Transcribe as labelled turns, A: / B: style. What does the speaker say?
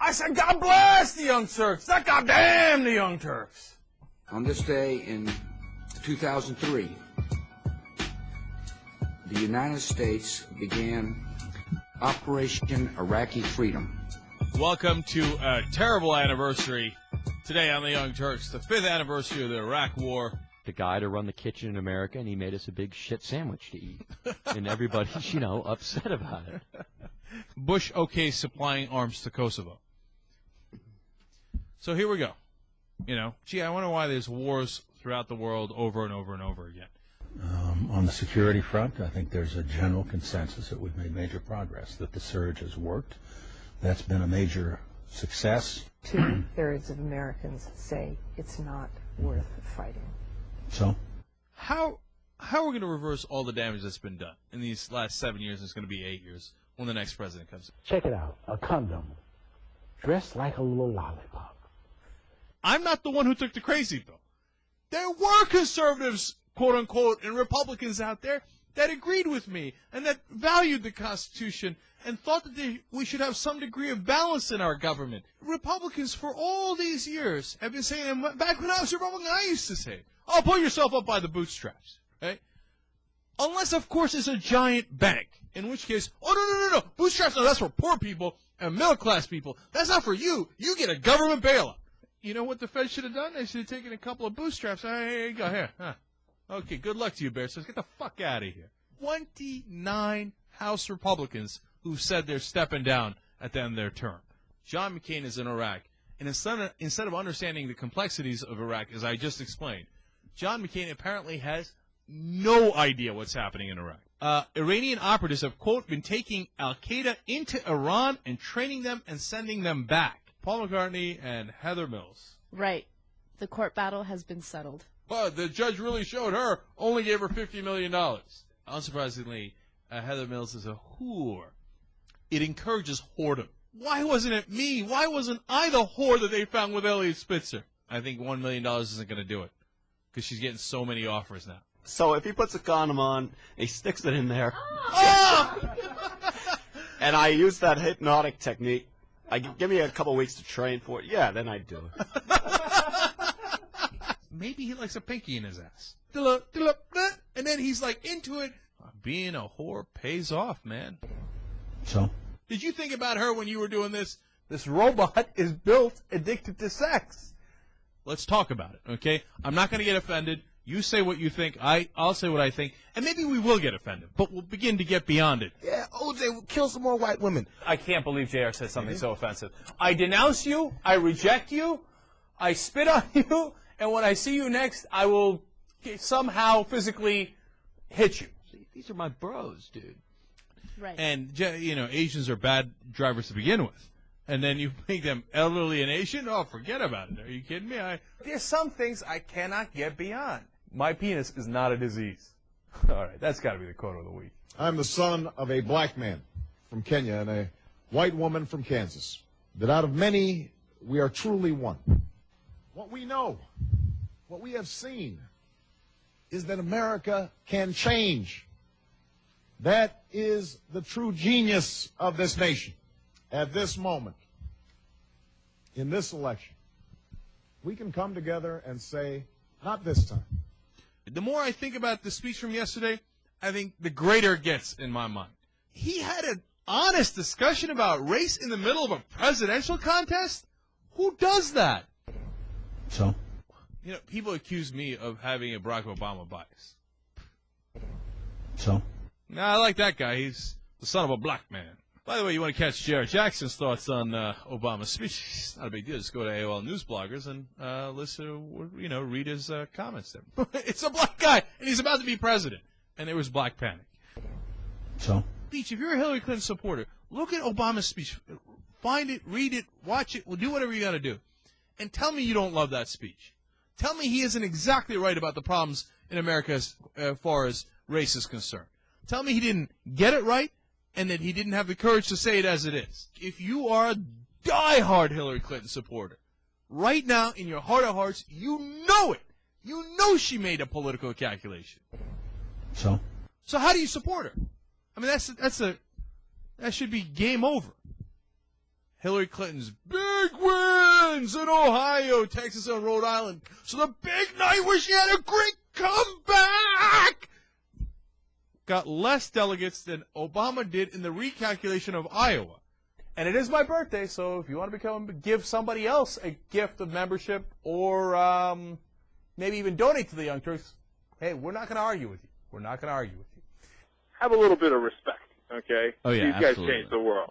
A: I said, God bless the Young Turks, not goddamn the Young Turks.
B: On this day in 2003, the United States began Operation Iraqi Freedom.
C: Welcome to a terrible anniversary today on the Young Turks, the 5th anniversary of the Iraq War.
D: The guy to run the kitchen in America, and he made us a big shit sandwich to eat. And everybody's, upset about it.
C: Bush okay supplying arms to Kosovo. So here we go. I wonder why there's wars throughout the world over and over and over again.
E: On the security front, I think there's a general consensus that we've made major progress, that the surge has worked. That's been a major success.
F: 2/3 of Americans say it's not worth fighting.
E: So?
C: How are we going to reverse all the damage that's been done in these last 7 years? It's going to be 8 years when the next president comes in.
G: Check it out. A condom dressed like a little lollipop.
C: I'm not the one who took the crazy pill. There were conservatives, quote unquote, and Republicans out there that agreed with me and that valued the Constitution and thought that we should have some degree of balance in our government. Republicans for all these years have been saying, and back when I was a Republican, I used to say, oh, pull yourself up by the bootstraps, right? Unless, of course, it's a giant bank, in which case, oh, no, bootstraps, no, that's for poor people and middle-class people. That's not for you. You get a government bailout. You know what the Fed should have done? They should have taken a couple of bootstraps. Here you go, here. Huh. Okay, good luck to you, Bear Says. Get the fuck out of here. 29 House Republicans who said they're stepping down at the end of their term. John McCain is in Iraq, and instead of understanding the complexities of Iraq, as I just explained, John McCain apparently has no idea what's happening in Iraq. Iranian operatives have, quote, been taking al-Qaeda into Iran and training them and sending them back. Paul McCartney and Heather Mills.
H: Right. The court battle has been settled.
C: But the judge really showed her, only gave her $50 million. Unsurprisingly, Heather Mills is a whore. It encourages whoredom. Why wasn't it me? Why wasn't I the whore that they found with Elliot Spitzer? I think $1 million isn't going to do it because she's getting so many offers now.
I: So if he puts a condom on, he sticks it in there, and I use that hypnotic technique, give me a couple weeks to train for it, yeah, then I'd do it.
C: Maybe he likes a pinky in his ass. And then he's like into it. Being a whore pays off, man.
E: So?
C: Did you think about her when you were doing this?
A: This robot is built addicted to sex.
C: Let's talk about it, okay? I'm not going to get offended. You say what you think. I'll say what I think. And maybe we will get offended, but we'll begin to get beyond it.
A: Yeah, OJ, kill some more white women.
J: I can't believe JR said something so offensive. I denounce you. I reject you. I spit on you. And when I see you next, I will somehow physically hit you.
D: See, these are my bros, dude.
H: Right.
C: And, Asians are bad drivers to begin with. And then you make them elderly and Asian? Oh, forget about it. Are you kidding me?
A: There's some things I cannot get beyond. My penis is not a disease. All right, that's got to be the quote of the week.
K: I'm the son of a black man from Kenya and a white woman from Kansas. That out of many, we are truly one. What we know, what we have seen, is that America can change. That is the true genius of this nation. At this moment, in this election, we can come together and say, not this time.
C: The more I think about the speech from yesterday, I think the greater it gets in my mind. He had an honest discussion about race in the middle of a presidential contest? Who does that?
E: So?
C: People accuse me of having a Barack Obama bias.
E: So?
C: Nah, I like that guy. He's the son of a black man. By the way, you want to catch Jared Jackson's thoughts on Obama's speech? It's not a big deal. Just go to AOL News Bloggers and listen, read his comments there. It's a black guy, and he's about to be president. And there was black panic.
E: So?
C: Beach, if you're a Hillary Clinton supporter, look at Obama's speech. Find it, read it, watch it. Well, do whatever you got to do. And tell me you don't love that speech. Tell me he isn't exactly right about the problems in America as far as race is concerned. Tell me he didn't get it right, and that he didn't have the courage to say it as it is. If you are a diehard Hillary Clinton supporter, right now, in your heart of hearts, you know it. You know she made a political calculation.
E: So?
C: So how do you support her? I mean, that should be game over. Hillary Clinton's big wins in Ohio, Texas, and Rhode Island. So the big night where she had a great comeback got less delegates than Obama did in the recalculation of Iowa.
A: And it is my birthday, so if you want to give somebody else a gift of membership or maybe even donate to the Young Turks, hey, we're not going to argue with you. We're not going to argue with you.
L: Have a little bit of respect, okay?
C: Oh, yeah,
L: These guys
C: absolutely.
L: changed the world.